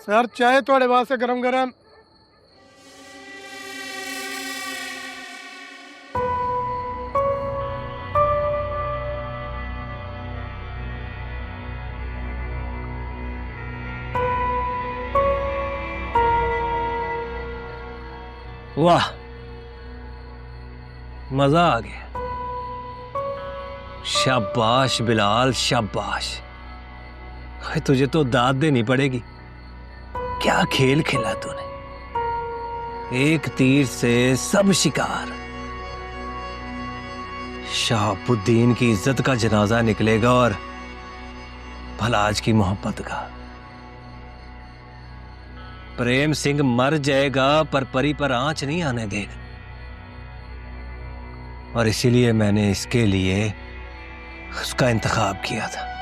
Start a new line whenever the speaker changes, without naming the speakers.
Sir चाय थोड़े वास्ते गरम गरम।
वाह, मजा आ गया। शाबाश बिलाल, शाबाश। हाय, तुझे तो दाद देनी पड़ेगी। क्या खेल खेला तूने, एक तीर से सब शिकार। शहाबुद्दीन की इज्जत का जनाजा निकलेगा और भलाज की मोहब्बत का। प्रेम सिंह मर जाएगा पर परी पर आंच नहीं आने देगा, और इसीलिए मैंने इसके लिए उसका इंतखाब किया था।